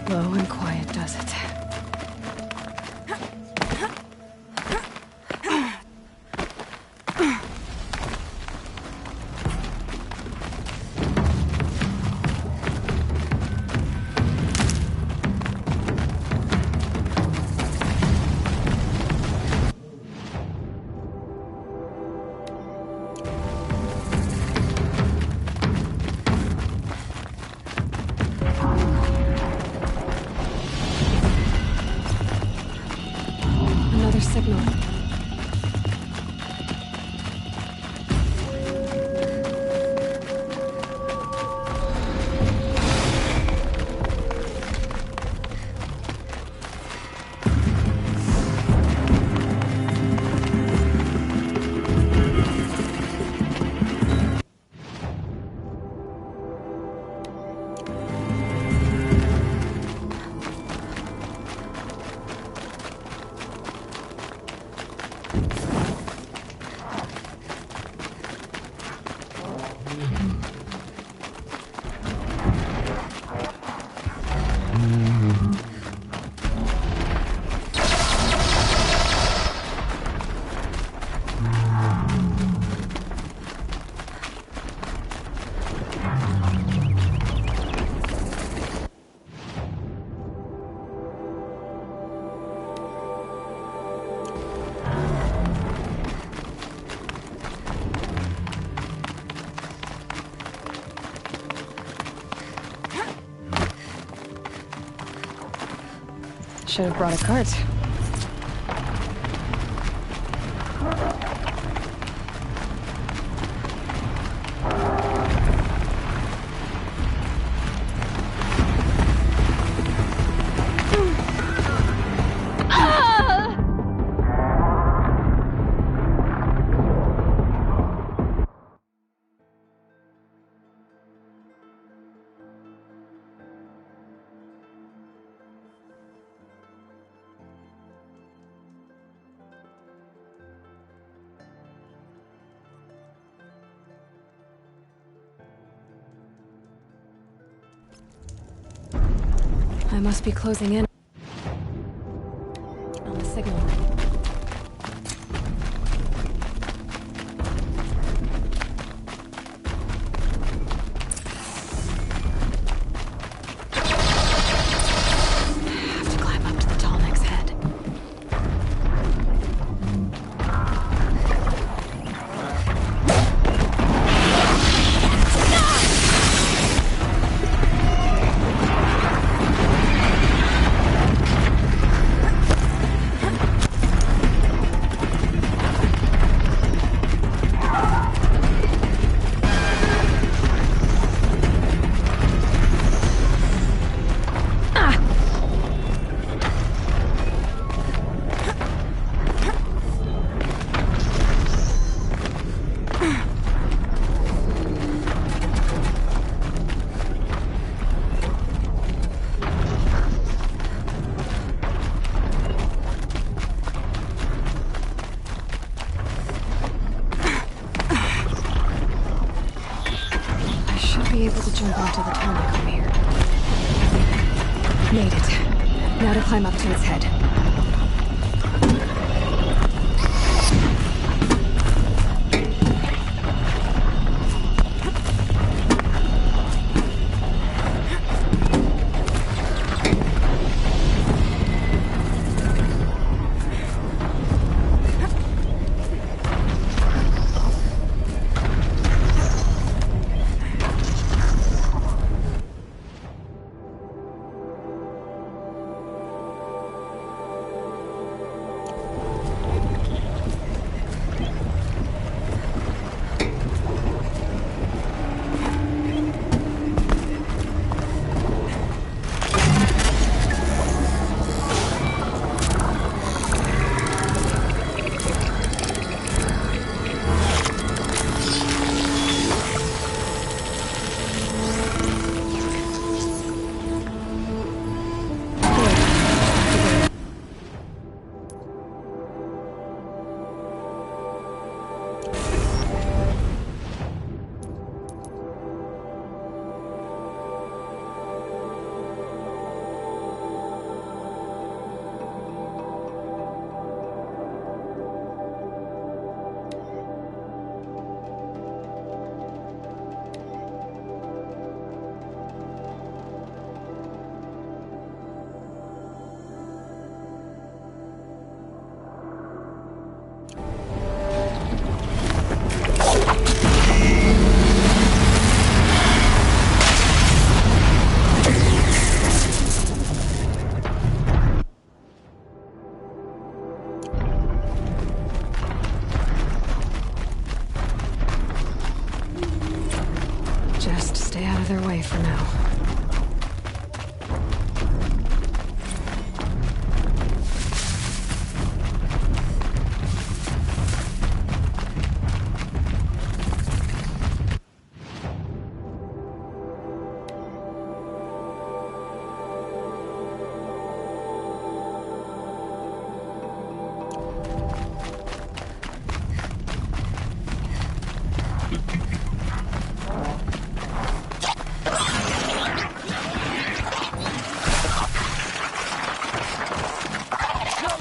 Low and quiet does it. Another signal. Should have brought a cart. I must be closing in on the signal. I have to climb up to the Tallneck's head. Be able to jump onto the Tallneck from here. Made it. Now to climb up to its head.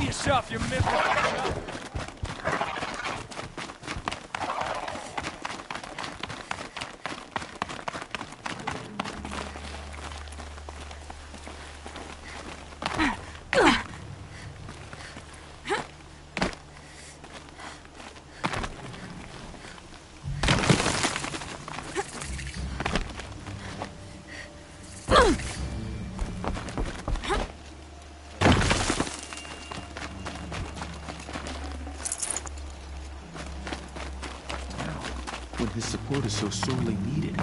yourself, you miserable. When his support is so sorely needed.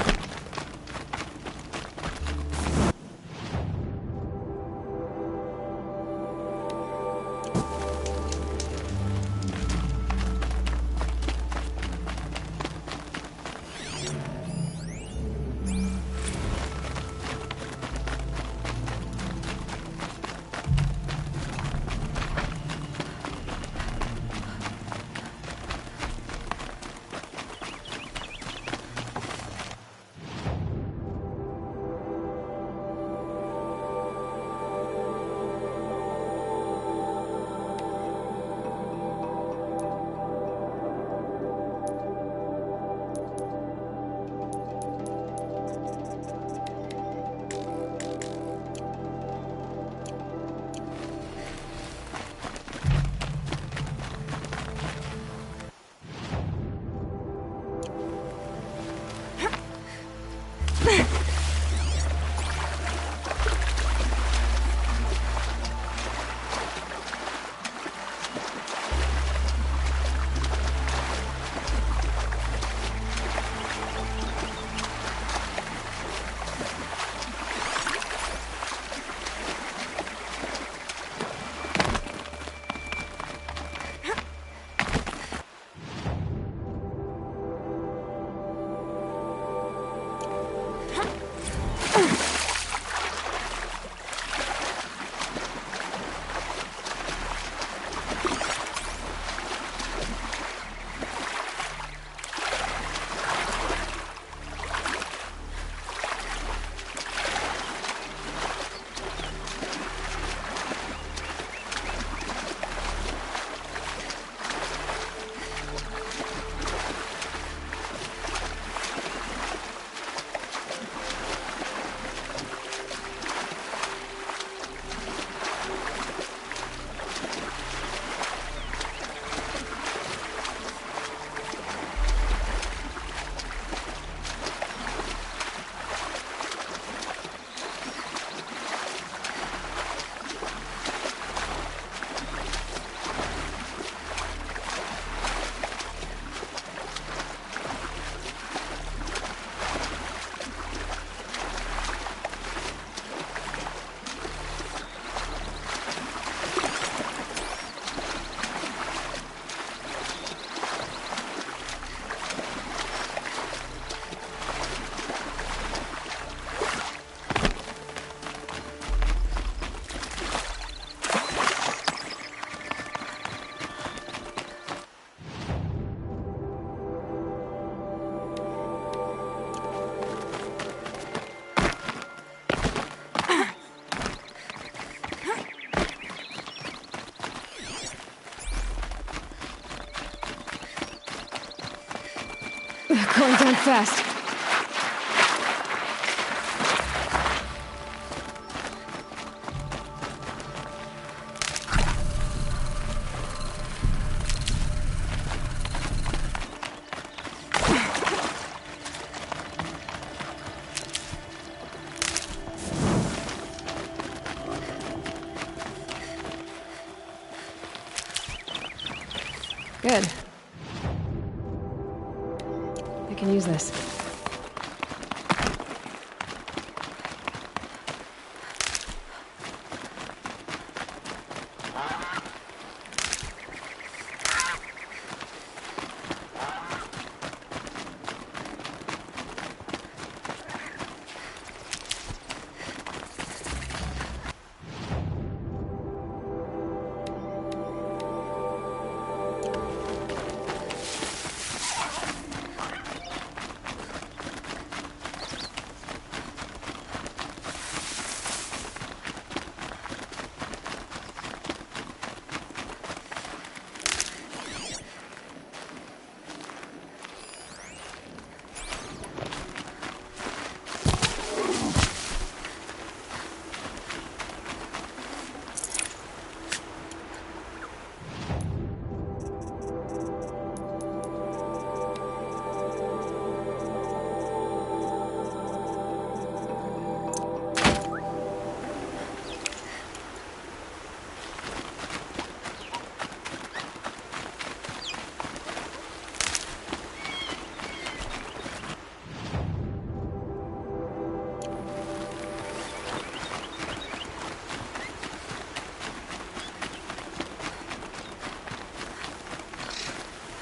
Going down fast. Good. I can use this.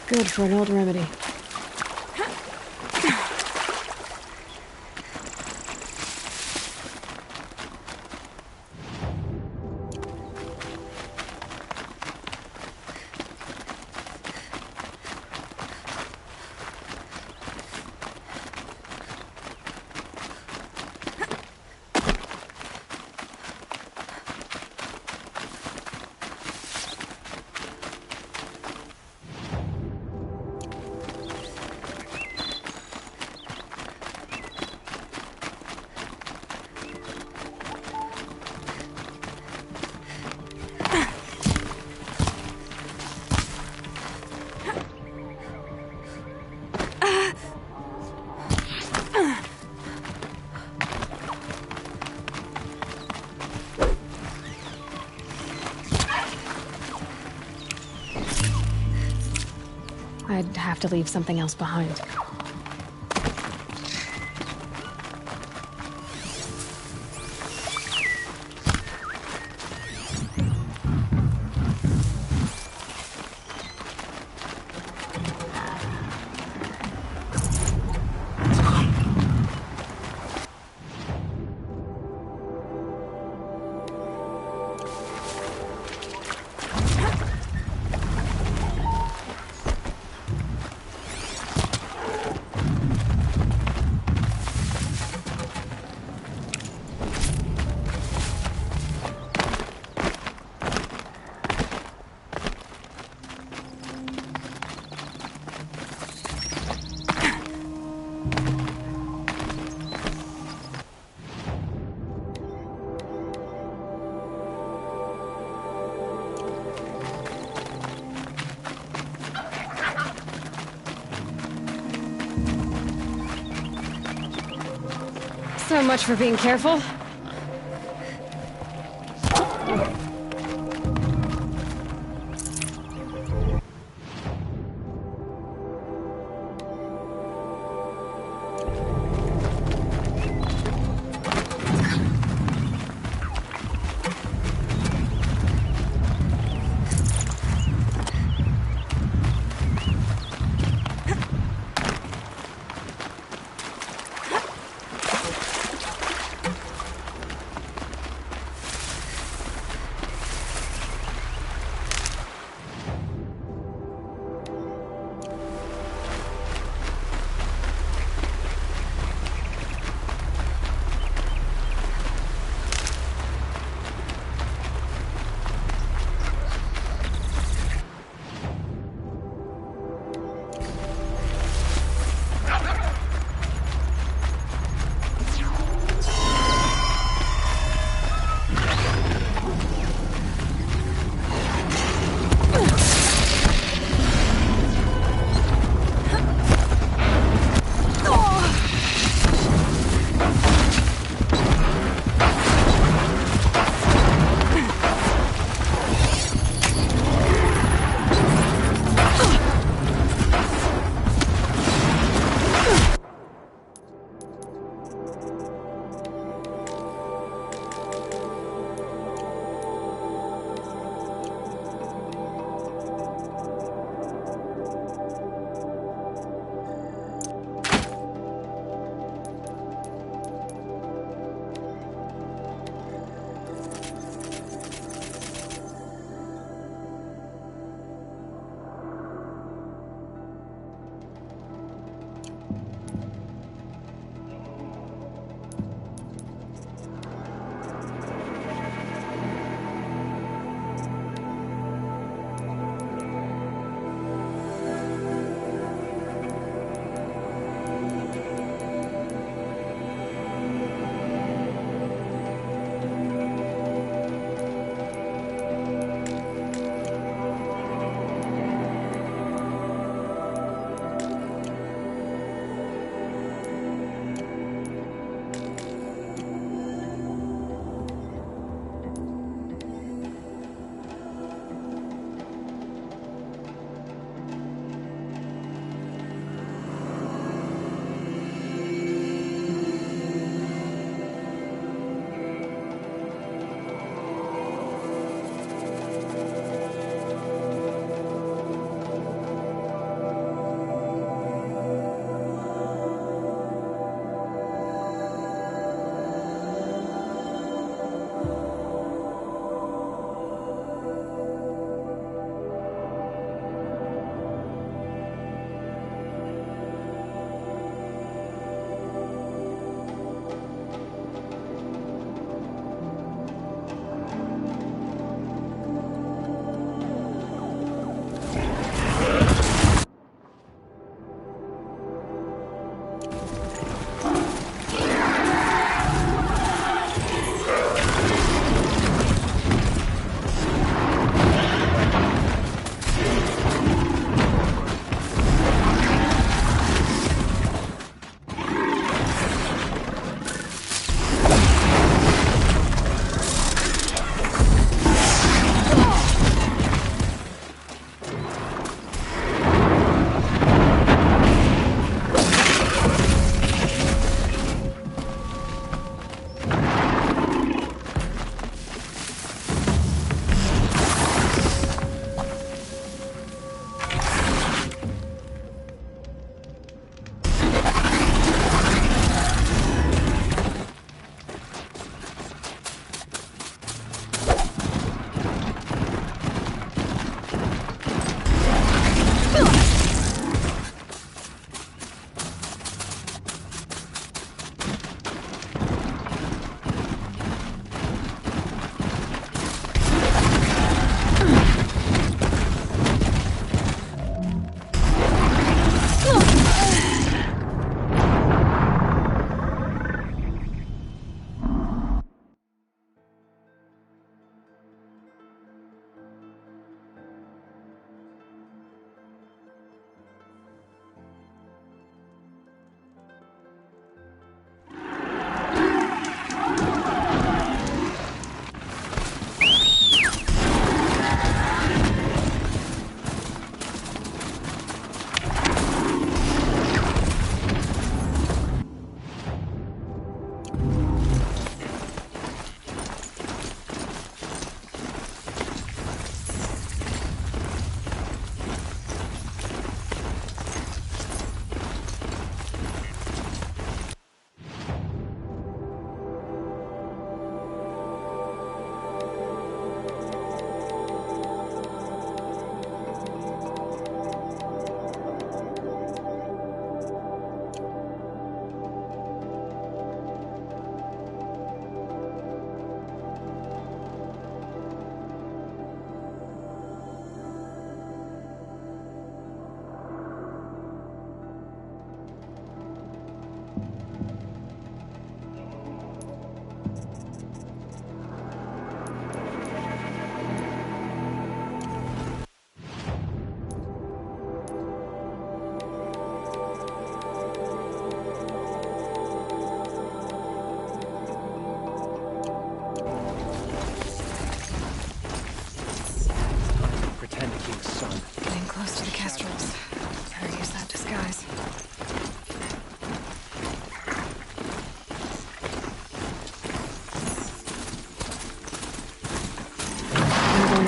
Good for an old remedy. I'd have to leave something else behind. So much for being careful.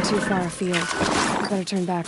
too far afield. I better turn back.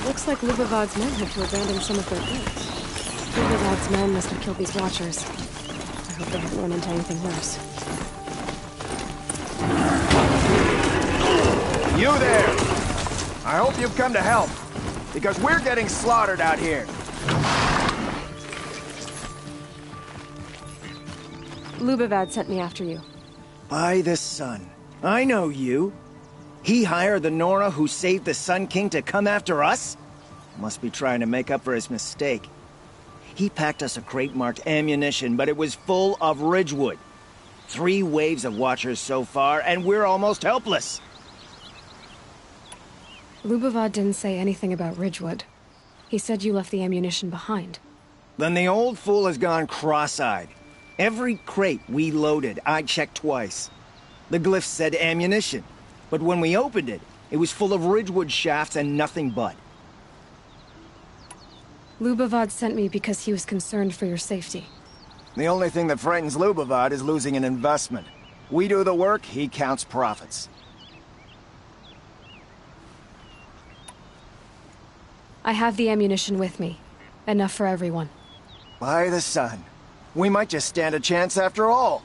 Looks like Lubavad's men had to abandon some of their goods. Lubavad's men must have killed these Watchers. I hope they haven't run into anything worse. You there! I hope you've come to help, because we're getting slaughtered out here. Lubavad sent me after you. By the sun. I know you. He hired the Nora who saved the Sun King to come after us? Must be trying to make up for his mistake. He packed us a crate marked ammunition, but it was full of Ridgewood. 3 waves of Watchers so far, and we're almost helpless. Lubavad didn't say anything about Ridgewood. He said you left the ammunition behind. Then the old fool has gone cross-eyed. Every crate we loaded, I checked twice. The glyph said ammunition, but when we opened it, it was full of Ridgewood shafts and nothing but. Lubavad sent me because he was concerned for your safety. The only thing that frightens Lubavad is losing an investment. We do the work, he counts profits. I have the ammunition with me. Enough for everyone. By the sun. We might just stand a chance after all.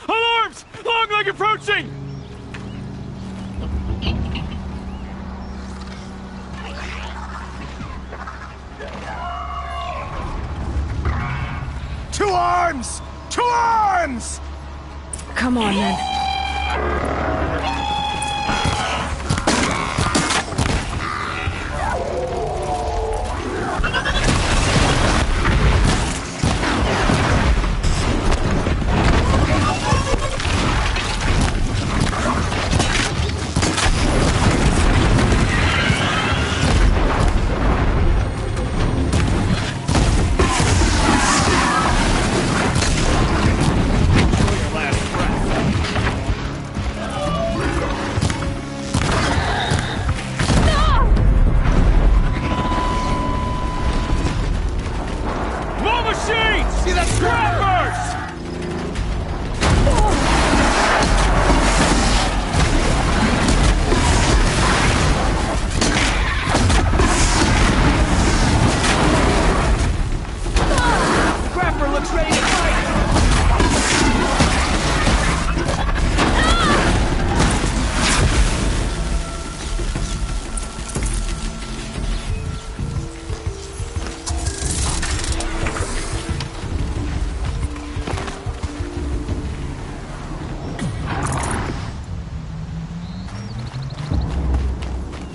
Alarms! Longleg approaching! To arms! To arms! Come on, then.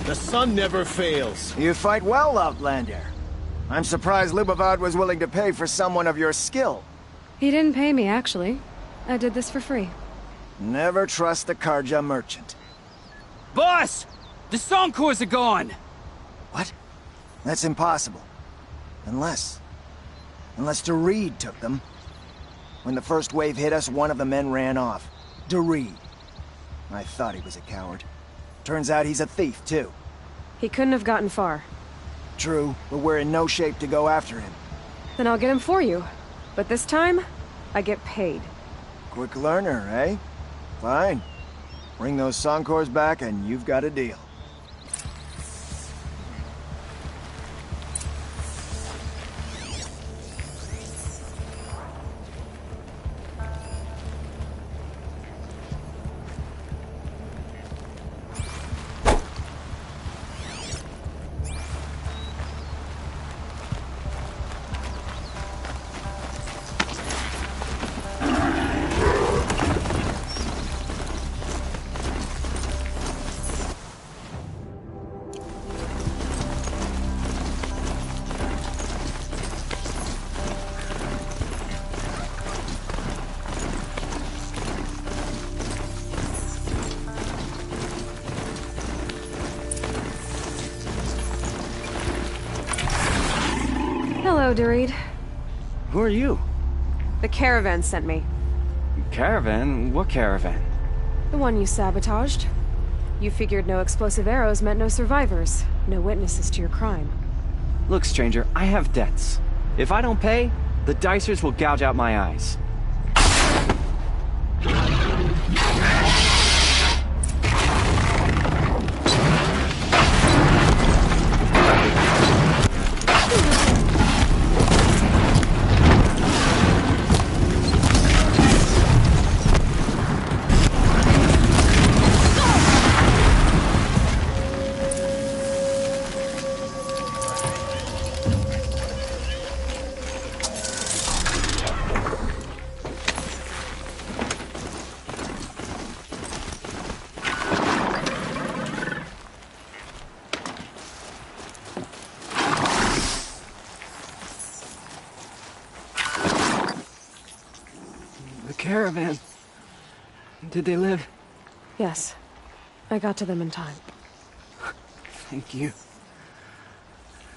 The sun never fails. You fight well, Outlander. I'm surprised Lubavad was willing to pay for someone of your skill. He didn't pay me, actually. I did this for free. Never trust the Karja merchant. Boss! The Songcores are gone! What? That's impossible. Unless Doreed took them. When the first wave hit us, one of the men ran off. Doreed. I thought he was a coward. Turns out he's a thief, too. He couldn't have gotten far. True, but we're in no shape to go after him. Then I'll get him for you. But this time, I get paid. Quick learner, eh? Fine. Bring those Songcores back and you've got a deal. Hello, Doreed. Who are you? The caravan sent me. Caravan? What caravan? The one you sabotaged. You figured no explosive arrows meant no survivors. No witnesses to your crime. Look, stranger, I have debts. If I don't pay, the Dicers will gouge out my eyes. Caravan. Did they live? Yes. I got to them in time. Thank you.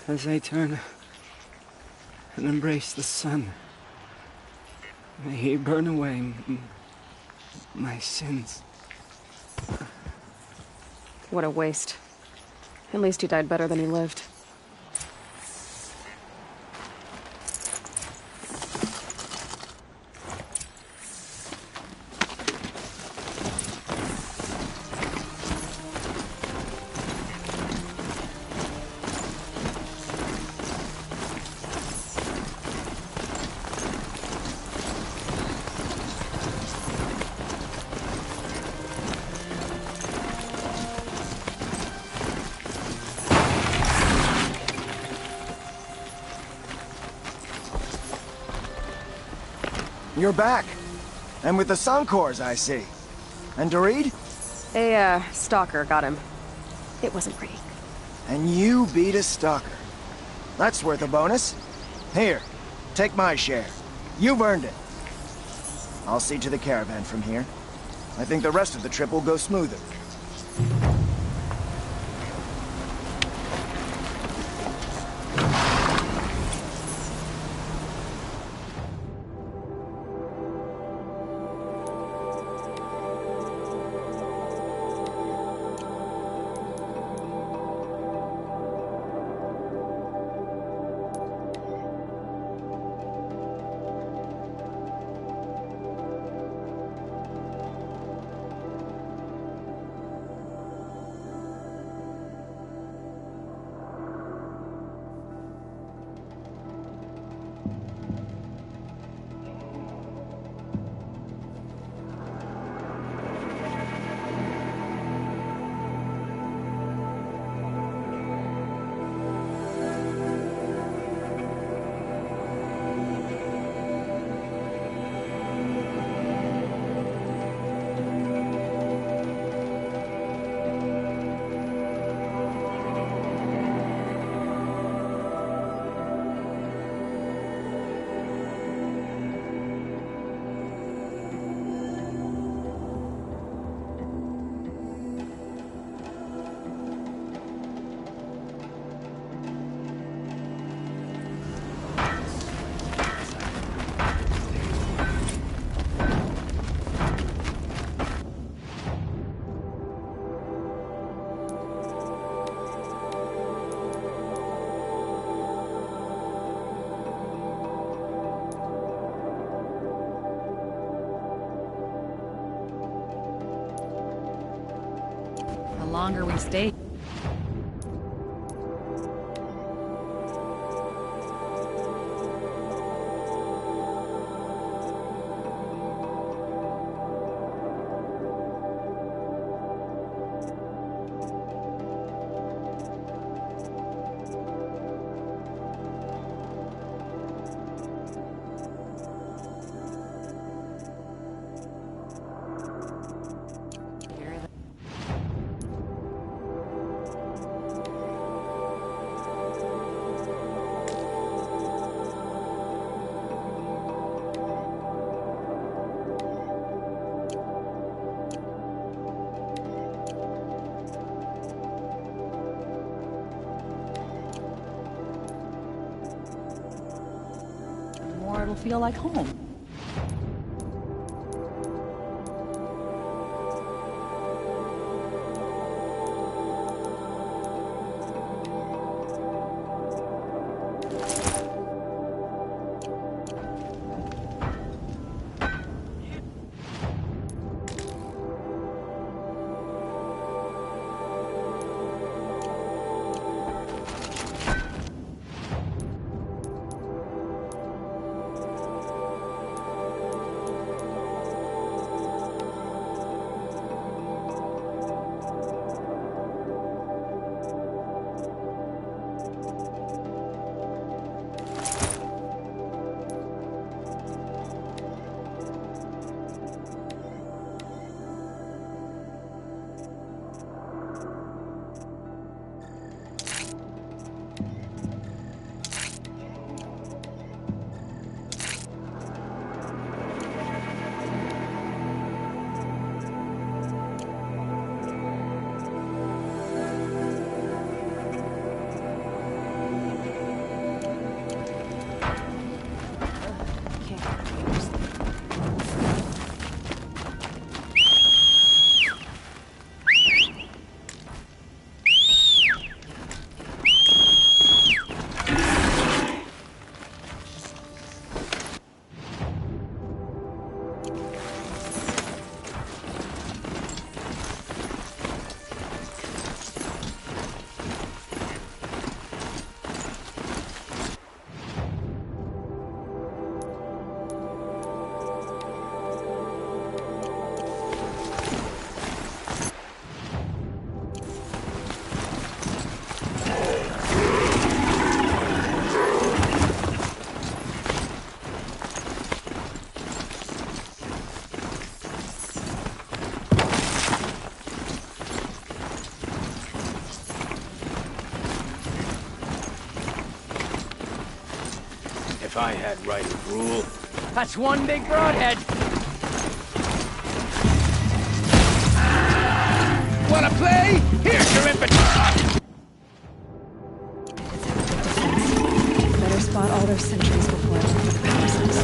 As I turn and embrace the sun, may he burn away my sins. What a waste. At least he died better than he lived. You're back. And with the Songcores, I see. And Doreed? A, stalker got him. It wasn't pretty. And you beat a stalker. That's worth a bonus. Here, take my share. You've earned it. I'll see to the caravan from here. I think the rest of the trip will go smoother. longer we stay. More it'll feel like home. If I had right of rule. That's one big broadhead. Wanna play? Here's your impetus! Better spot all their sentries before I look for the power source.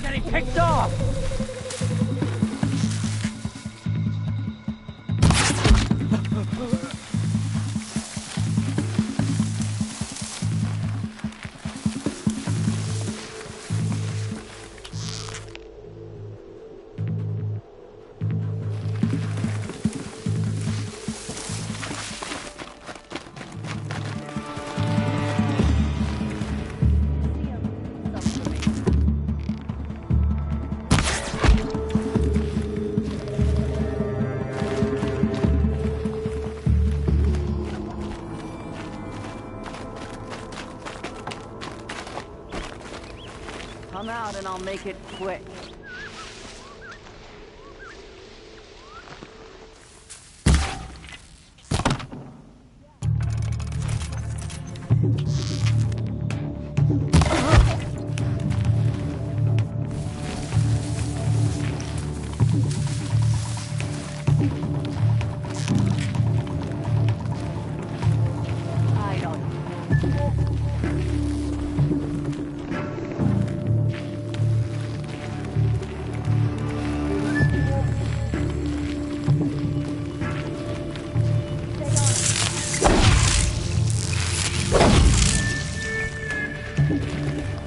Getting picked off. Come out and I'll make it quick.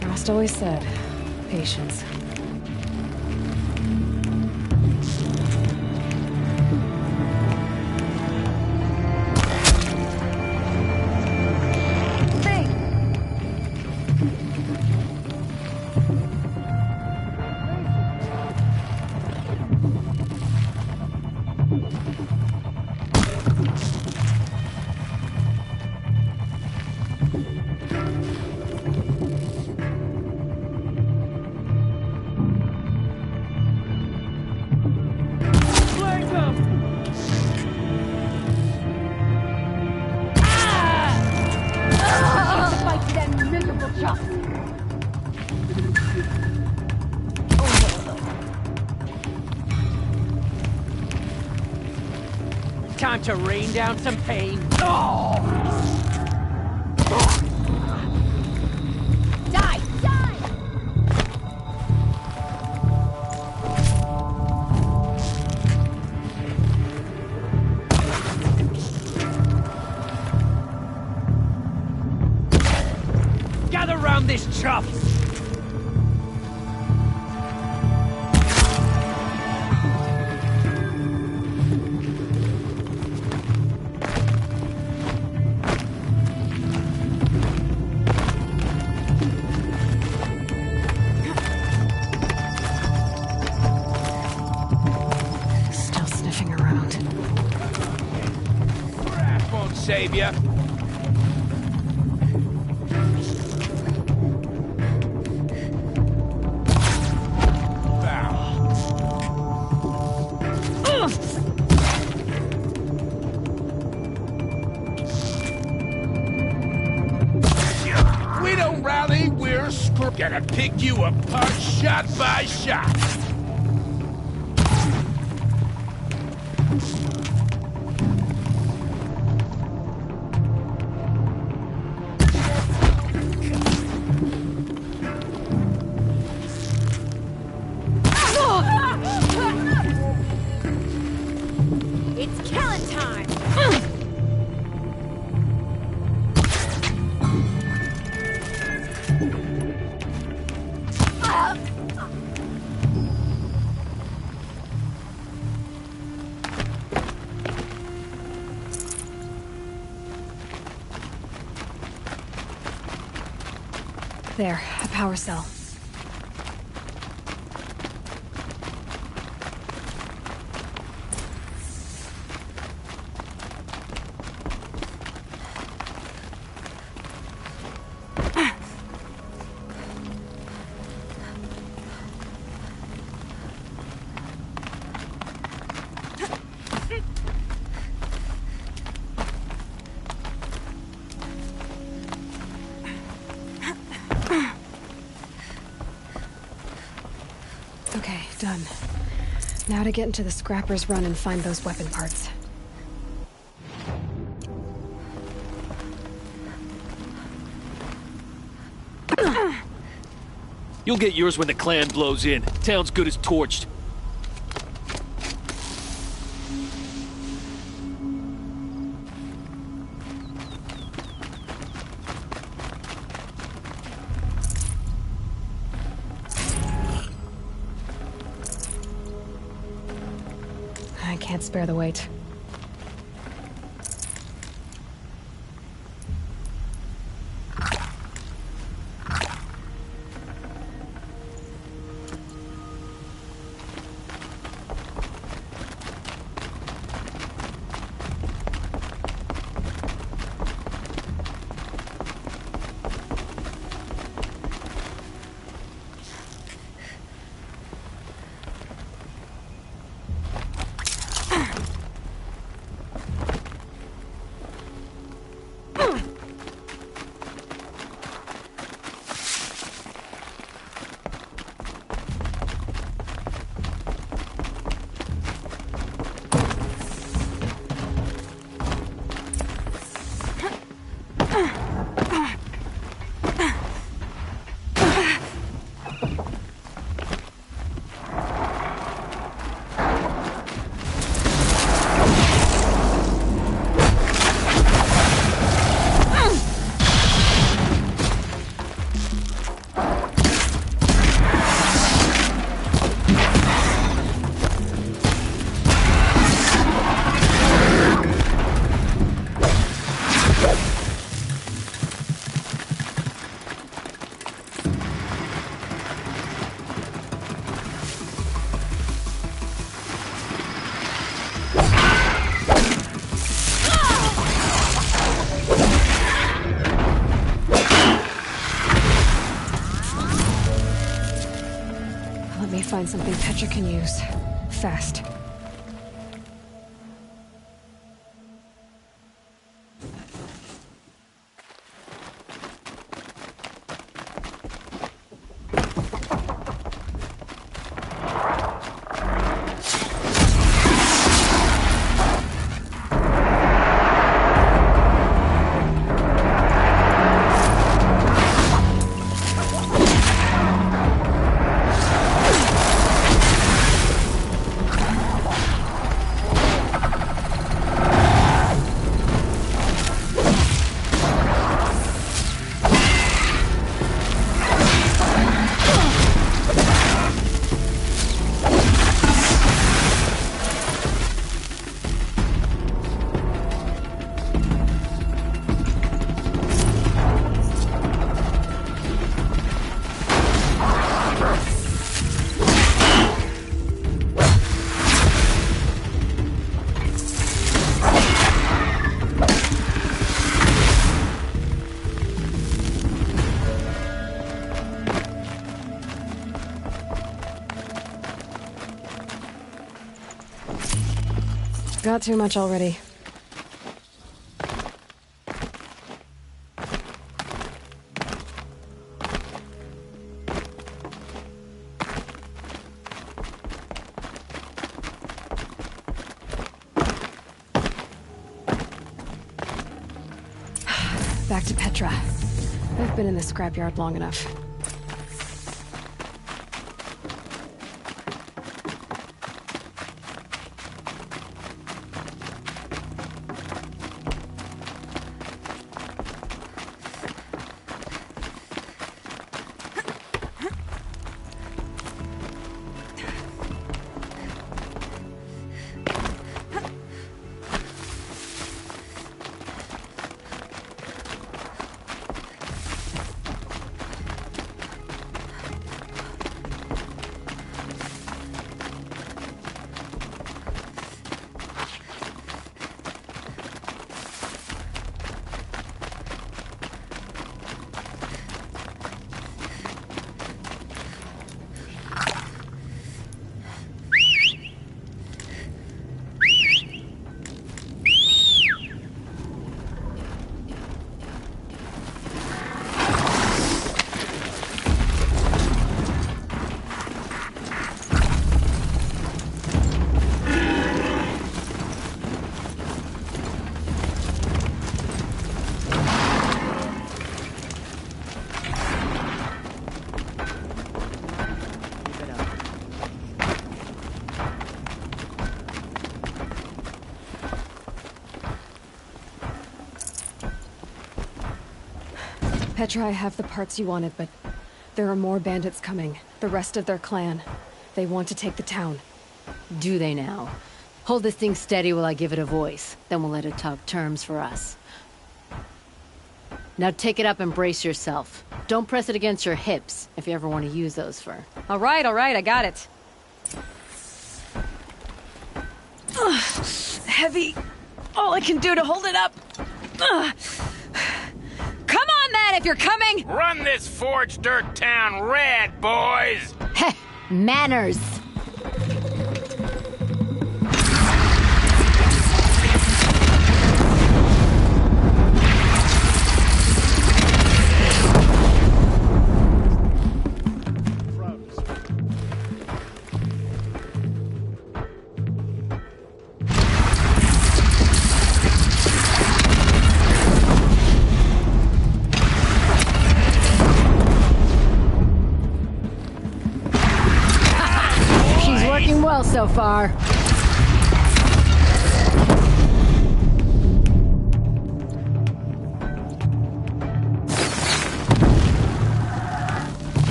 Frost always said, patience. Time to rain down some pain. Oh! Die! Die! Gather round this chuff! Still sniffing around. Wrath won't save you. We don't rally, we're gonna pick you apart shot by shot. It's killing time! There, a power cell. Okay, done. Now to get into the Scrapper's Run and find those weapon parts. You'll get yours when the clan blows in. Town's good as torched. I can't spare the weight. me find something Petra can use. Fast. Got too much already. Back to Petra. I've been in the scrapyard long enough. Petra, I have the parts you wanted, but there are more bandits coming. The rest of their clan. They want to take the town. Do they now? Hold this thing steady while I give it a voice. Then we'll let it talk terms for us. Now take it up and brace yourself. Don't press it against your hips, if you ever want to use those for... All right, I got it. Heavy. All I can do to hold it up. Come on, then, if you're coming! Run this forged dirt town red, boys! Heh, manners. Well so far.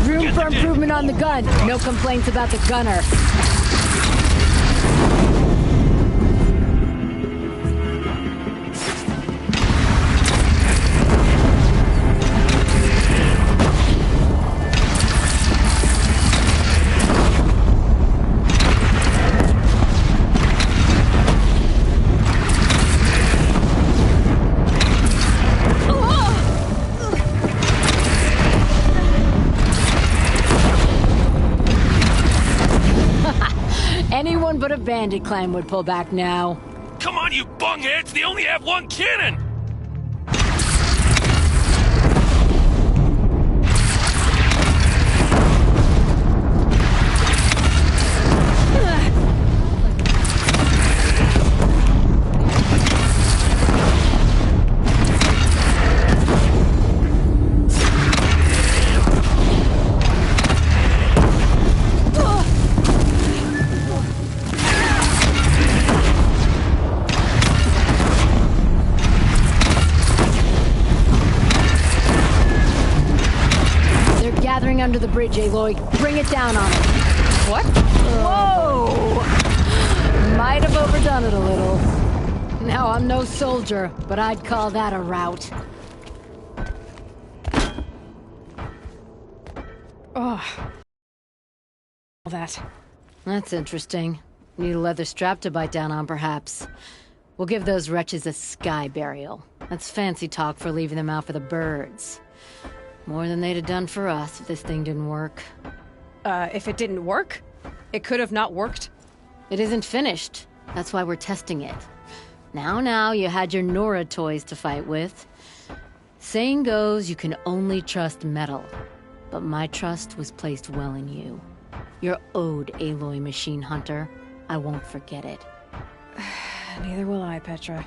Room for improvement on the gun. No complaints about the gunner. bandit clan would pull back now. Come on, you bungheads! They only have one cannon! Under the bridge, Aloy. Bring it down on him. What? Whoa! Might have overdone it a little. Now, I'm no soldier, but I'd call that a rout. Oh. All that. That's interesting. Need a leather strap to bite down on, perhaps. We'll give those wretches a sky burial. That's fancy talk for leaving them out for the birds. More than they'd have done for us if this thing didn't work. If it didn't work? It could have not worked? It isn't finished. That's why we're testing it. Now, you had your Nora toys to fight with. Saying goes, you can only trust metal. But my trust was placed well in you. You're owed, Aloy Machine Hunter. I won't forget it. Neither will I, Petra.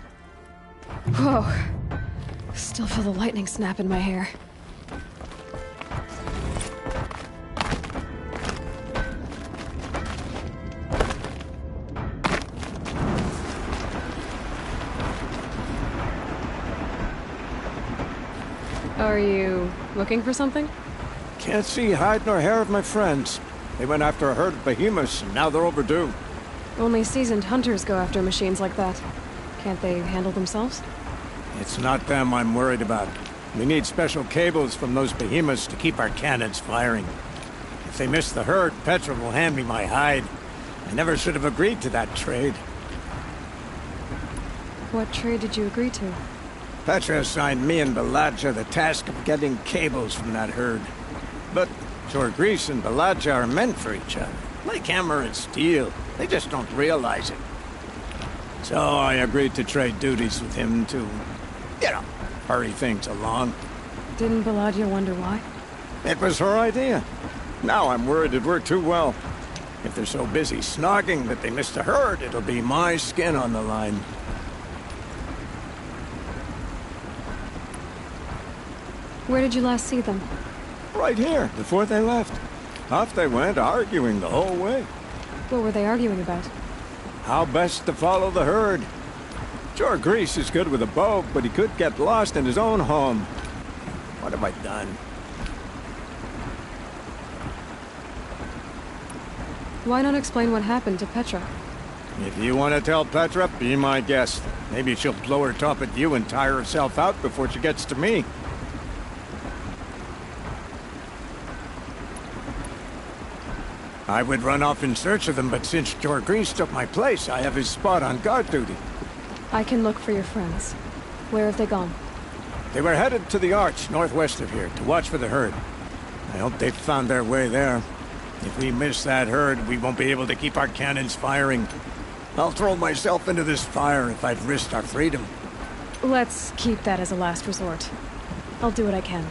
Whoa. Still feel the lightning snap in my hair. Are you looking for something? Can't see hide nor hair of my friends. They went after a herd of behemoths, and now they're overdue. Only seasoned hunters go after machines like that. Can't they handle themselves? It's not them I'm worried about. We need special cables from those behemoths to keep our cannons firing. If they miss the herd, Petra will hand me my hide. I never should have agreed to that trade. What trade did you agree to? Petra assigned me and Baladja the task of getting cables from that herd. But Jorgris and Baladja are meant for each other. Like hammer and steel. They just don't realize it. So I agreed to trade duties with him to, hurry things along. Didn't Baladja wonder why? It was her idea. Now I'm worried it worked too well. If they're so busy snogging that they missed the herd, it'll be my skin on the line. Where did you last see them? Right here, before they left. Off they went, arguing the whole way. What were they arguing about? How best to follow the herd. Jorgris is good with a bow, but he could get lost in his own home. What have I done? Why not explain what happened to Petra? If you want to tell Petra, be my guest. Maybe she'll blow her top at you and tire herself out before she gets to me. I would run off in search of them, but since Jorgris took my place, I have his spot on guard duty. I can look for your friends. Where have they gone? They were headed to the Arch, northwest of here, to watch for the herd. I hope they've found their way there. If we miss that herd, we won't be able to keep our cannons firing. I'll throw myself into this fire if I've risked our freedom. Let's keep that as a last resort. I'll do what I can.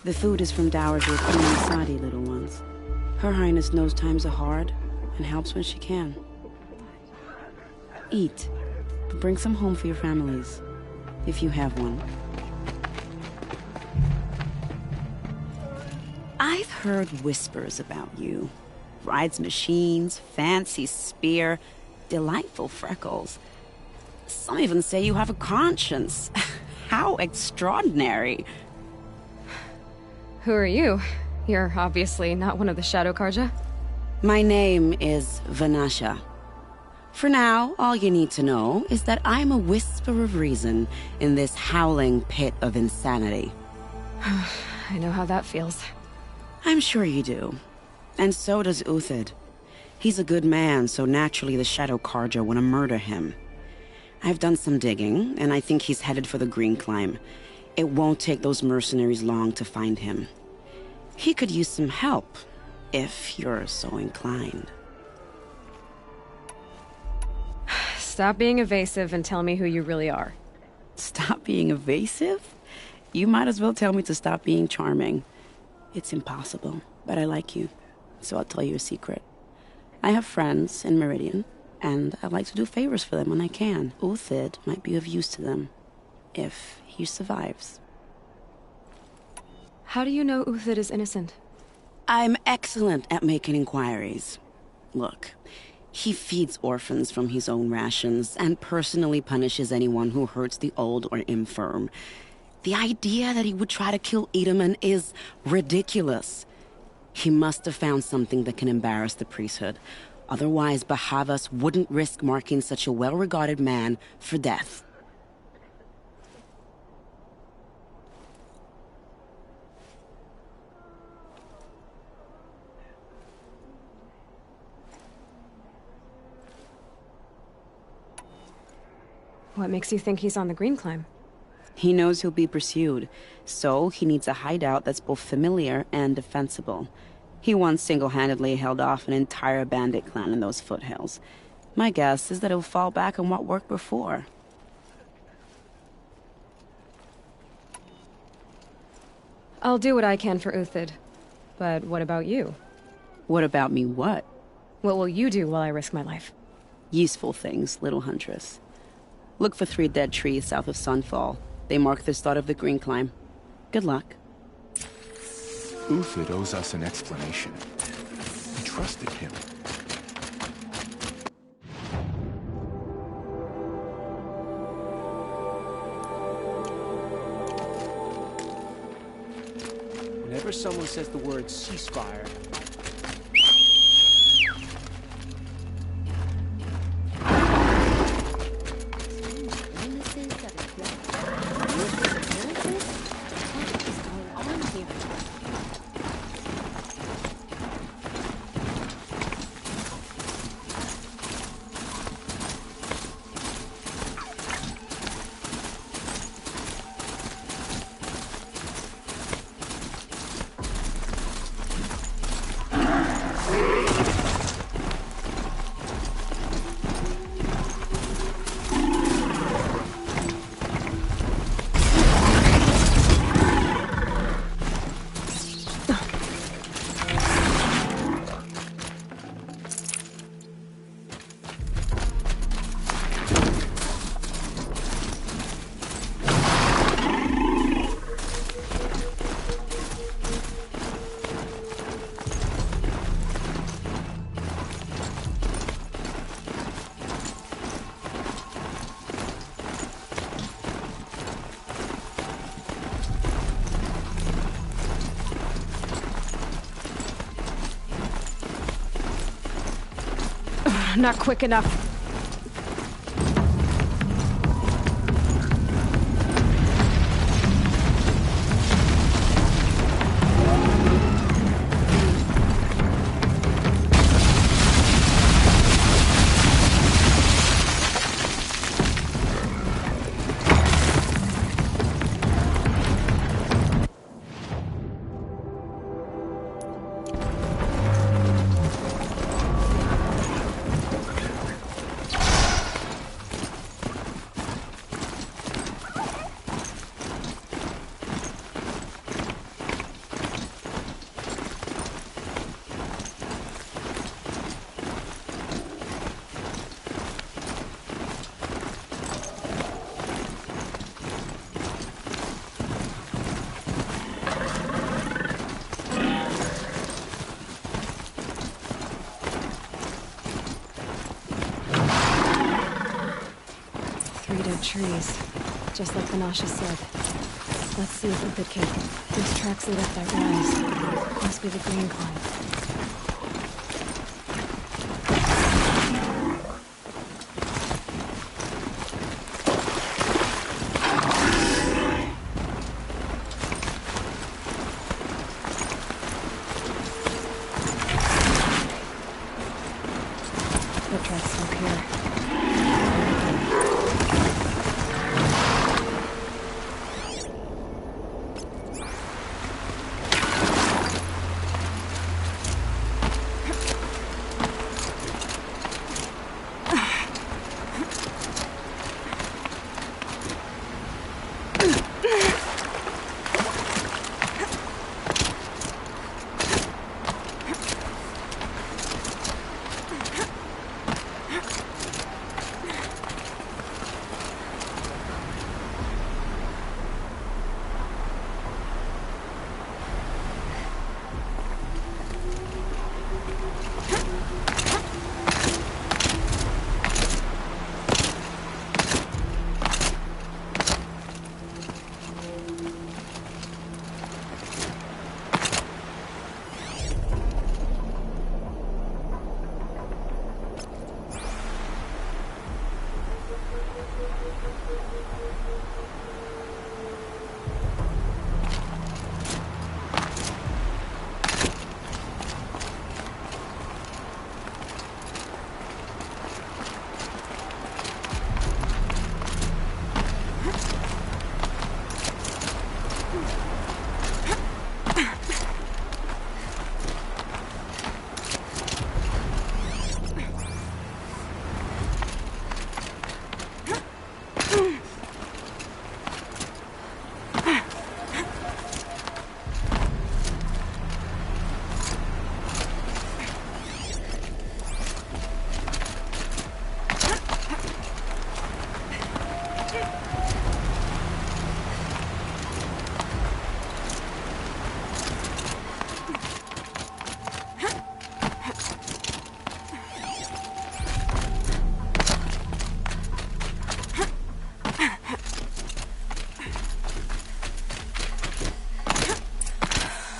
The food is from Dowager Queen Sadi, little ones. Her Highness knows times are hard and helps when she can. Eat, but bring some home for your families, if you have one. I've heard whispers about you. Rides machines, fancy spear, delightful freckles. Some even say you have a conscience. How extraordinary. Who are you? You're obviously not one of the Shadow Carja. My name is Vanasha. For now, all you need to know is that I'm a whisper of reason in this howling pit of insanity. I know how that feels. I'm sure you do. And so does Uthid. He's a good man, so naturally the Shadow Carja want to murder him. I've done some digging, and I think he's headed for the Green Climb. It won't take those mercenaries long to find him. He could use some help, if you're so inclined. Stop being evasive and tell me who you really are. Stop being evasive? You might as well tell me to stop being charming. It's impossible, but I like you, so I'll tell you a secret. I have friends in Meridian, and I like to do favors for them when I can. Uthid might be of use to them, if he survives. How do you know Uthid is innocent? I'm excellent at making inquiries. Look, he feeds orphans from his own rations and personally punishes anyone who hurts the old or infirm. The idea that he would try to kill Edaman is ridiculous. He must have found something that can embarrass the priesthood. Otherwise, Bahavas wouldn't risk marking such a well-regarded man for death. What makes you think he's on the Green Climb? He knows he'll be pursued, so he needs a hideout that's both familiar and defensible. He once single-handedly held off an entire bandit clan in those foothills. My guess is that he'll fall back on what worked before. I'll do what I can for Uthid. But what about you? What about me what? What will you do while I risk my life? Useful things, little huntress. Look for 3 dead trees south of Sunfall. They mark the start of the Green Climb. Good luck. Uthid owes us an explanation. We trusted him. Whenever someone says the word ceasefire, Not quick enough. Trees, just like Vanasha said. Let's see if Uthid can. These tracks lead up that rise. Must be the green climb. The tracks up here.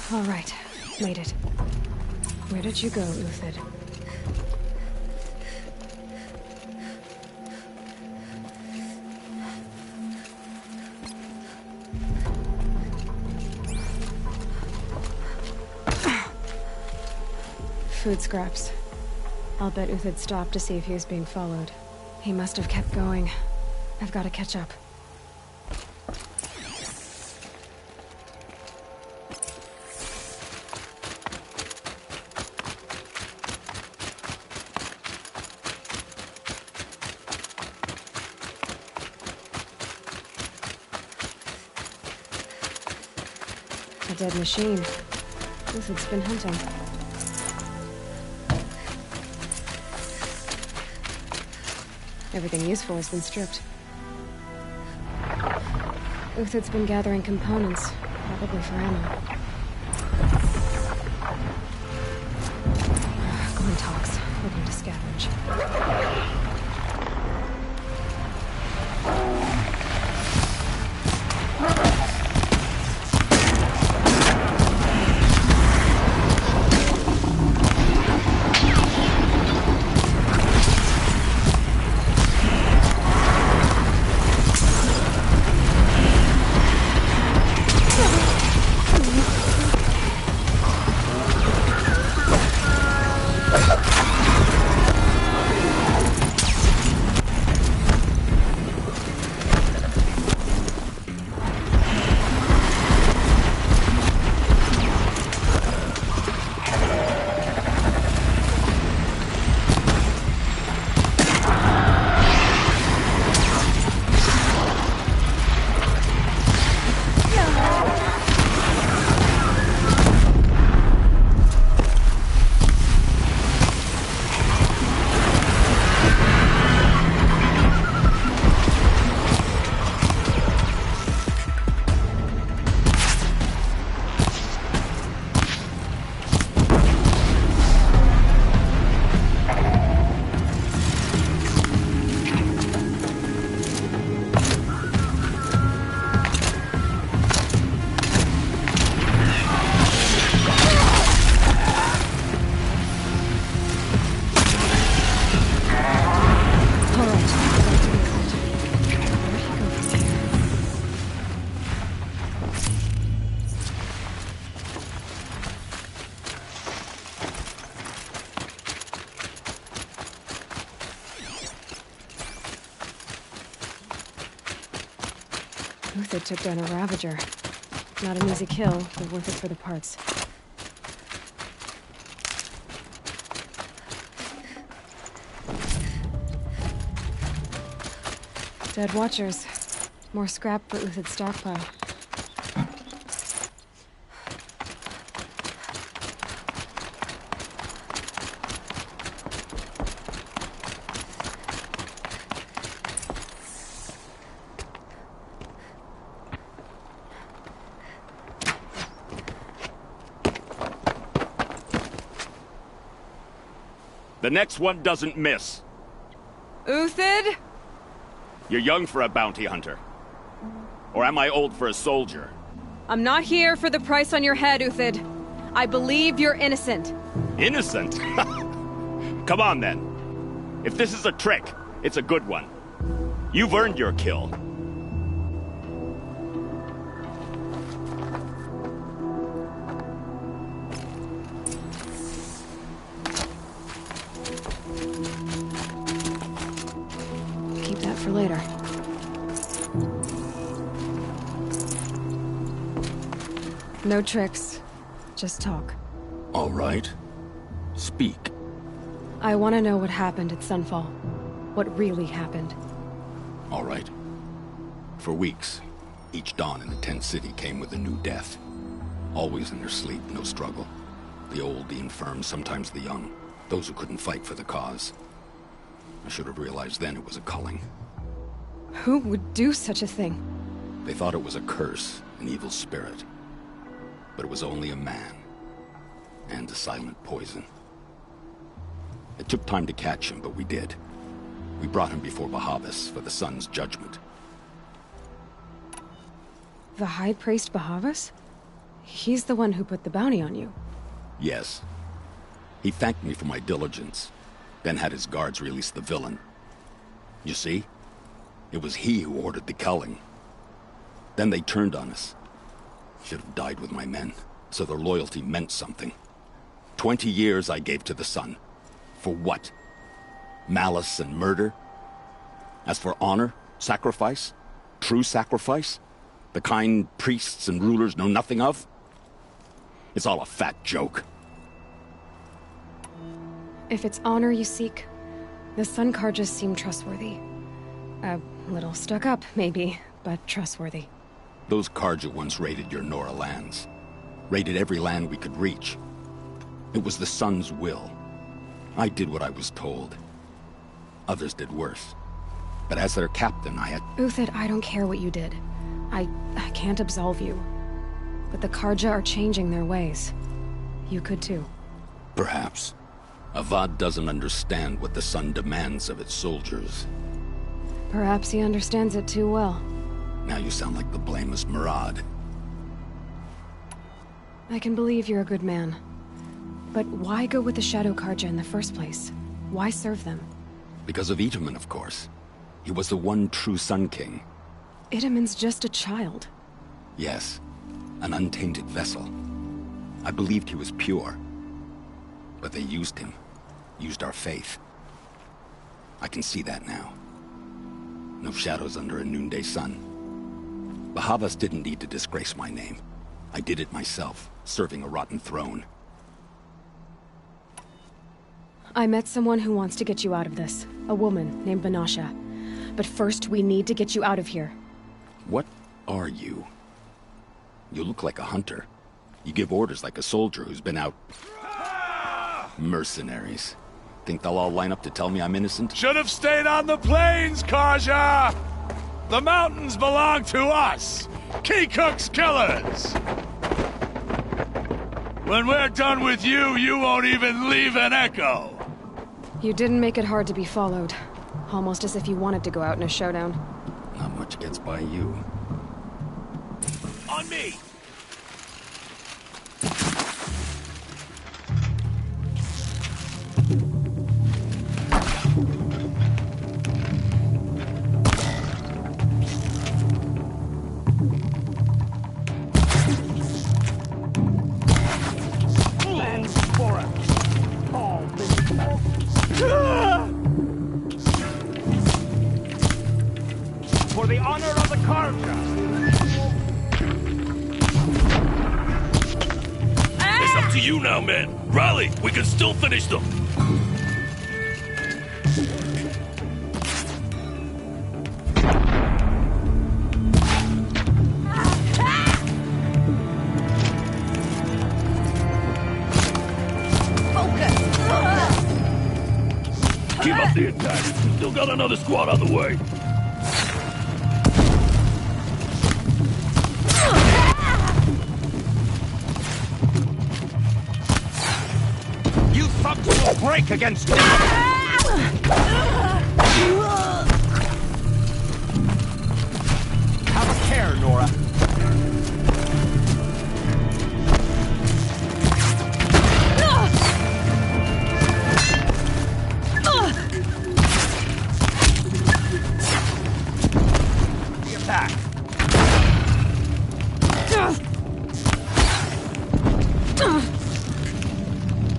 All right, made it. Where did you go, Uthid? Food scraps. I'll bet Uthid stopped to see if he was being followed. He must have kept going. I've got to catch up. A dead machine. Uthid's been hunting. Everything useful has been stripped. Uthid's been gathering components, probably for ammo. Glintox, looking to scavenge. Uthid took down a Ravager. Not an easy kill, but worth it for the parts. Dead Watchers. More scrap for Uthid's stockpile. The next one doesn't miss. Uthid? You're young for a bounty hunter. Or am I old for a soldier? I'm not here for the price on your head, Uthid. I believe you're innocent. Innocent? Come on, then. If this is a trick, it's a good one. You've earned your kill. Keep that for later. No tricks. Just talk. All right. Speak. I want to know what happened at Sunfall. What really happened. All right. For weeks, each dawn in the tent city came with a new death. Always in their sleep, no struggle. The old, the infirm, sometimes the young. Those who couldn't fight for the cause. I should have realized then it was a culling. Who would do such a thing? They thought it was a curse, an evil spirit. But it was only a man. And a silent poison. It took time to catch him, but we did. We brought him before Bahavas for the sun's judgment. The High Priest Bahavas? He's the one who put the bounty on you. Yes. He thanked me for my diligence, then had his guards release the villain. You see? It was he who ordered the culling. Then they turned on us. Should have died with my men, so their loyalty meant something. 20 years I gave to the sun. For what? Malice and murder? As for honor, sacrifice, true sacrifice, the kind priests and rulers know nothing of? It's all a fat joke. If it's honor you seek, the Sun Carjas seem trustworthy. A little stuck up, maybe, but trustworthy. Those Carja once raided your Nora lands. Raided every land we could reach. It was the Sun's will. I did what I was told. Others did worse. But as their captain, I had... Uthid, I don't care what you did. I can't absolve you. But the Carja are changing their ways. You could too. Perhaps. Avad doesn't understand what the Sun demands of its soldiers. Perhaps he understands it too well. Now you sound like the blameless Murad. I can believe you're a good man. But why go with the Shadow Carja in the first place? Why serve them? Because of Itamen, of course. He was the one true Sun King. Itamen's just a child. Yes. An untainted vessel. I believed he was pure. But they used him. Used our faith. I can see that now. No shadows under a noonday sun. Bahavas didn't need to disgrace my name. I did it myself, serving a rotten throne. I met someone who wants to get you out of this. A woman named Banasha. But first, we need to get you out of here. What are you? You look like a hunter. You give orders like a soldier who's been out... Mercenaries. Think they'll all line up to tell me I'm innocent? Should have stayed on the plains, Carja! The mountains belong to us! Keekook's killers! When we're done with you, you won't even leave an echo! You didn't make it hard to be followed. Almost as if you wanted to go out in a showdown. Not much gets by you. On me! For the honor of the Carja! men. Rally! We can still finish them! Keep up the attack. We still got another squad on the way. You thugs will break against death! Have a care, Nora.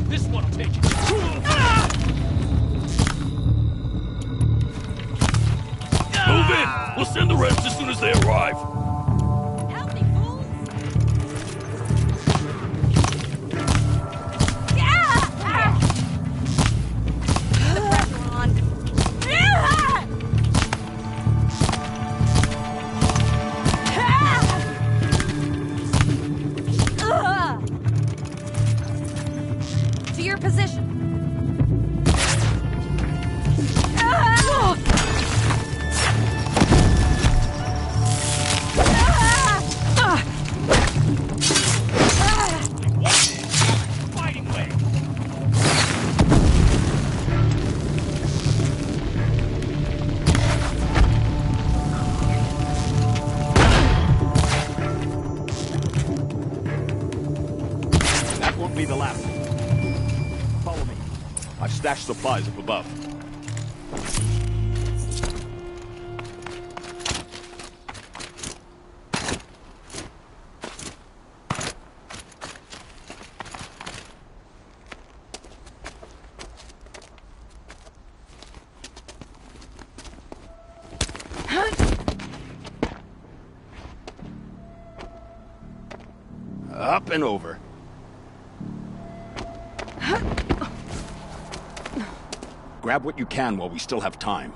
This one will take you. Move in! We'll send the rest as soon as they arrive. Help me, fools! Yeah! The pressure on. To your position. Fighting way. That won't be the last. Follow me. I've stashed supplies up above. Up and over. Grab what you can while we still have time.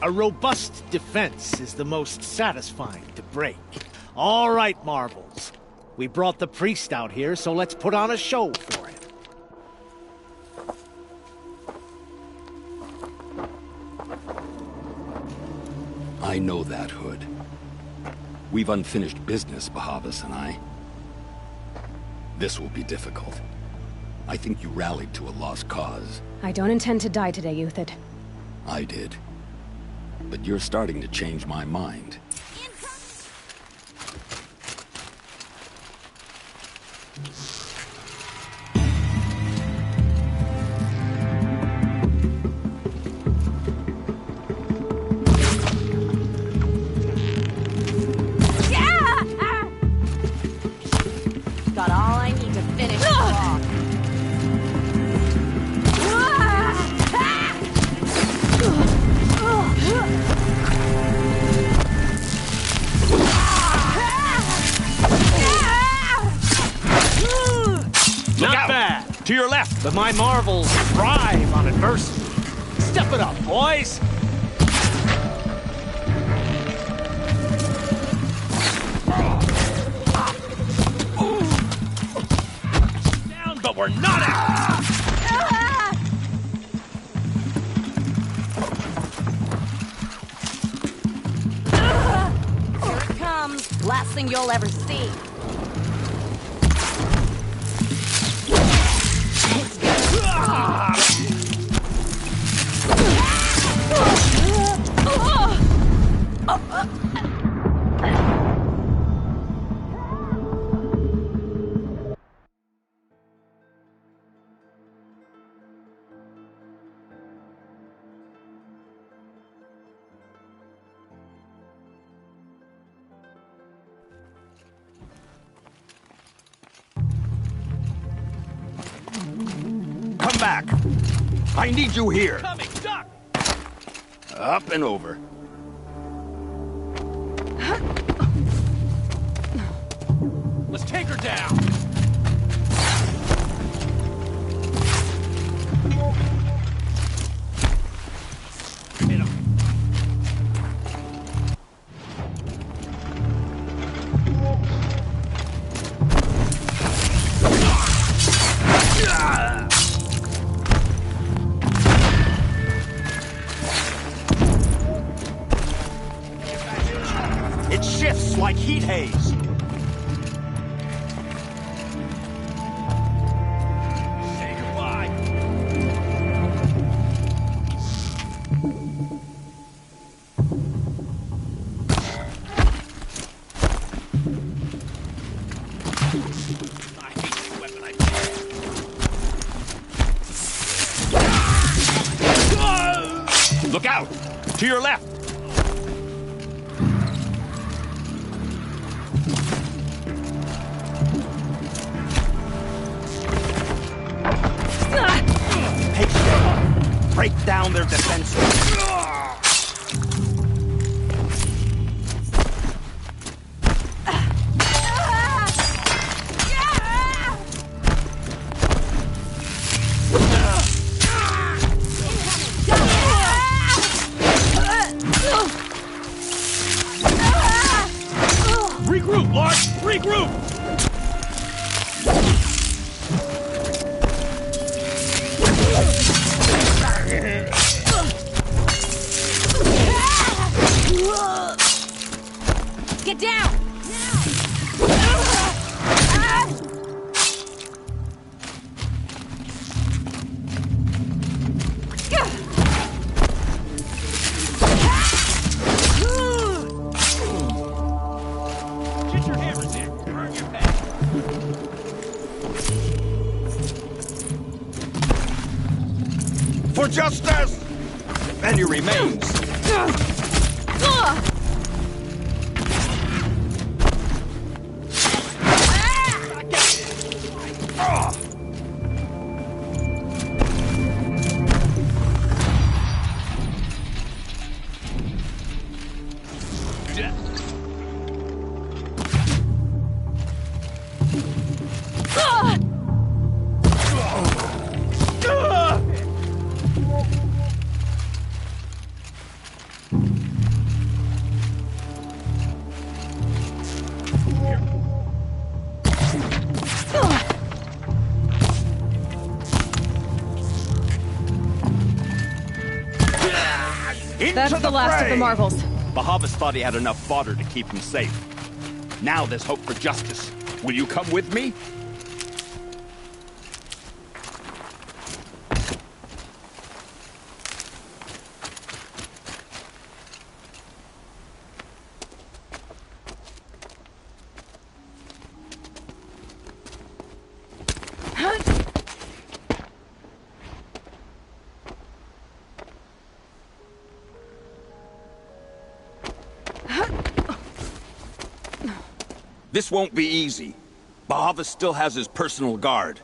A robust defense is the most satisfying to break. All right, Marvels. We brought the priest out here, so let's put on a show for him. I know that, Hood. We've unfinished business, Bahavas and I. This will be difficult. I think you rallied to a lost cause. I don't intend to die today, Euthid. I did. But you're starting to change my mind. Got all I need to finish this off. Not bad. To your left. But my Marvels thrive on adversity. Step it up, boys. Down, but we're not out. Here it comes. Last thing you'll ever see. back! I need you here! Coming, duck! Up and over. Let's take her down! Hit him. It shifts like heat haze. Say goodbye. I hate this weapon I picked. Look out! To your left! Break down their defenses. Regroup, Lord! Regroup! Get down! Get your hammers in! Burn your head! For justice! And your remains. That's the last of the marvels. Bahavas thought he had enough fodder to keep him safe. Now there's hope for justice. Will you come with me? This won't be easy. Bahavas still has his personal guard.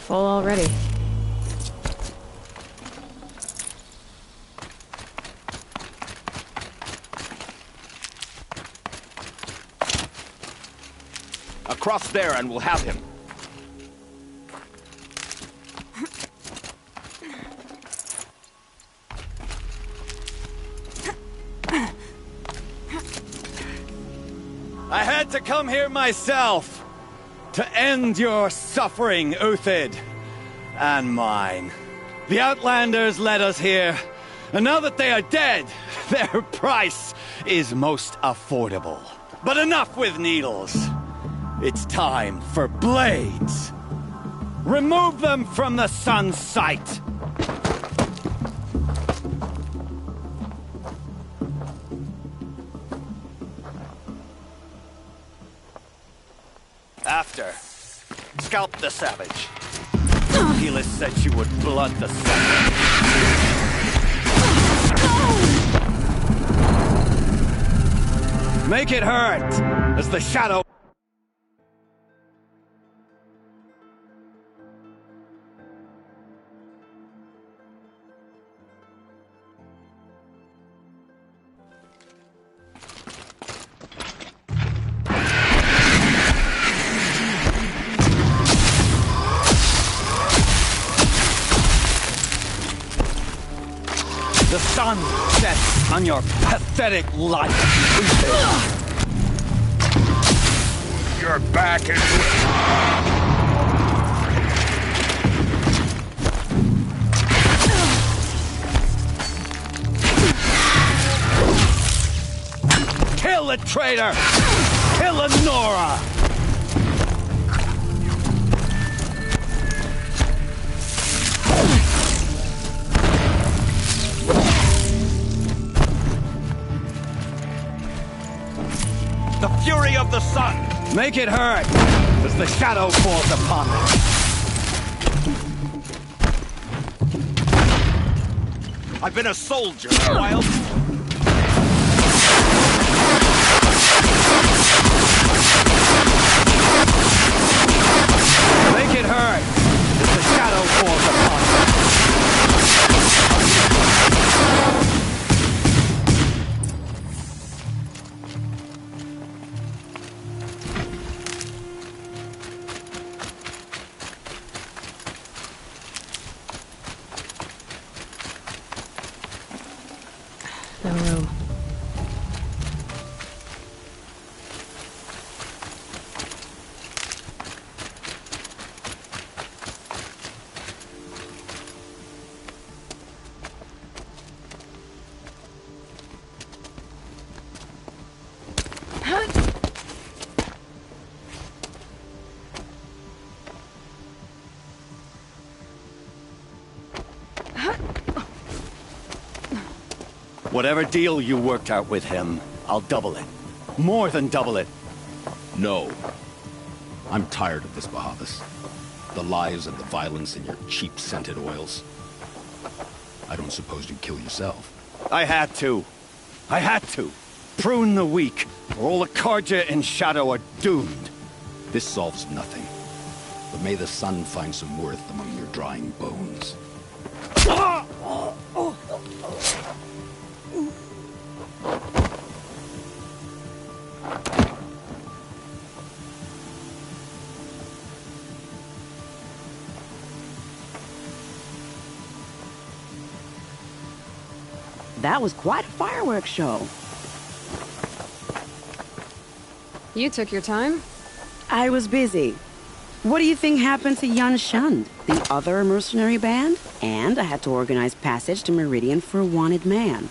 Full already. Across there and we'll have him. I had to come here myself to end your suffering, Uthid, and mine. The Outlanders led us here, and now that they are dead, their price is most affordable. But enough with needles. It's time for blades. Remove them from the sun's sight. After, scalp the savage. Oculus said she would blood the sun. Make it hurt, as the shadow... The sun sets on your pathetic life. You're back into it. Kill the traitor! Kill Nora! The fury of the sun! Make it hurt as the shadow falls upon them. I've been a soldier, Wild. Make it hurt as the shadow falls upon them. No room. Whatever deal you worked out with him, I'll double it. More than double it. No. I'm tired of this, Bahavas. The lies and the violence and your cheap scented oils. I don't suppose you'd kill yourself. I had to. I had to. Prune the weak, or all the Carja in Shadow are doomed. This solves nothing. But may the sun find some worth among your drying bones. That was quite a fireworks show. You took your time? I was busy. What do you think happened to Yan Shund, the other mercenary band? And I had to organize passage to Meridian for a wanted man.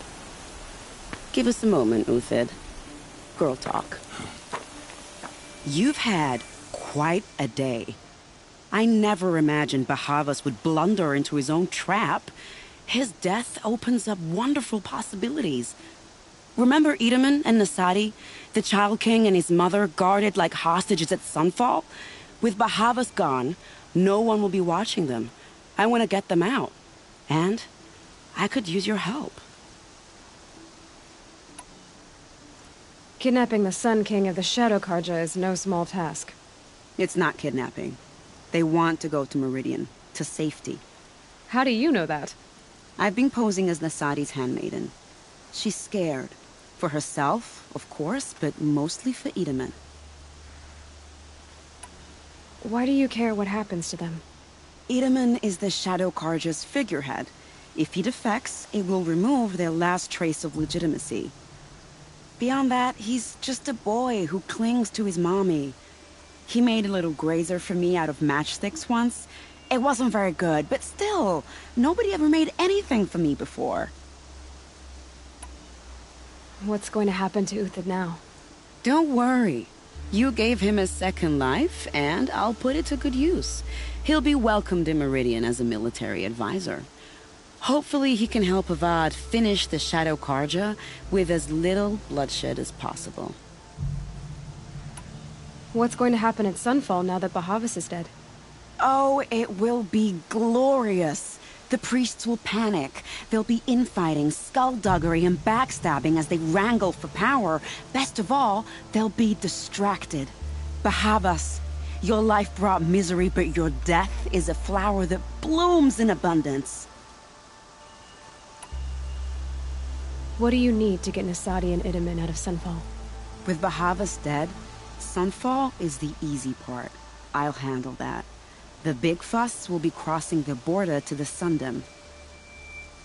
Give us a moment, Uthid. Girl talk. You've had quite a day. I never imagined Bahavas would blunder into his own trap. His death opens up wonderful possibilities. Remember Itaman and Nasadi, the Child King and his mother guarded like hostages at Sunfall? With Bahavas gone, no one will be watching them. I want to get them out. And I could use your help. Kidnapping the Sun King of the Shadow Carja is no small task. It's not kidnapping. They want to go to Meridian, to safety. How do you know that? I've been posing as Nasadi's handmaiden. She's scared. For herself, of course, but mostly for Itaman. Why do you care what happens to them? Itaman is the Shadow Carja's figurehead. If he defects, it will remove their last trace of legitimacy. Beyond that, he's just a boy who clings to his mommy. He made a little grazer for me out of matchsticks once. It wasn't very good, but still, nobody ever made anything for me before. What's going to happen to Uthid now? Don't worry. You gave him a second life, and I'll put it to good use. He'll be welcomed in Meridian as a military advisor. Hopefully he can help Avad finish the Shadow Carja with as little bloodshed as possible. What's going to happen at Sunfall now that Bahavas is dead? Oh, it will be glorious. The priests will panic. There'll be infighting, skullduggery, and backstabbing as they wrangle for power. Best of all, they'll be distracted. Bahavas, your life brought misery, but your death is a flower that blooms in abundance. What do you need to get Nasadi and Itamen out of Sunfall? With Bahavas dead, Sunfall is the easy part. I'll handle that. The big fuss will be crossing the border to the Sundom.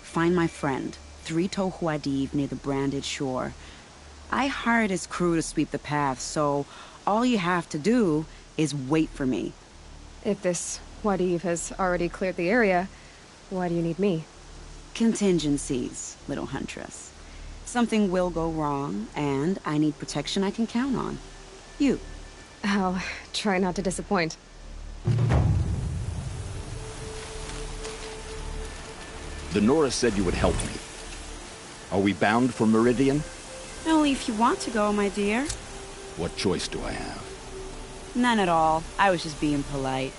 Find my friend, 3 Tohuadiv near the Branded Shore. I hired his crew to sweep the path, so all you have to do is wait for me. If this Wadiv has already cleared the area, why do you need me? Contingencies, little huntress. Something will go wrong, and I need protection I can count on. You. I'll try not to disappoint. The Nora said you would help me. Are we bound for Meridian? Only if you want to go, my dear. What choice do I have? None at all. I was just being polite.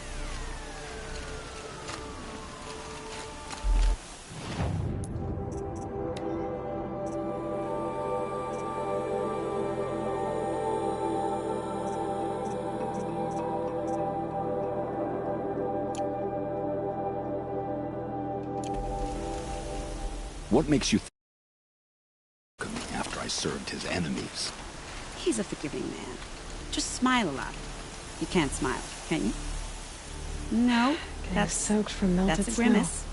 What makes you think after I served his enemies? He's a forgiving man. Just smile a lot. You can't smile, can you? No, Getting soaked from melted that's a snow. grimace.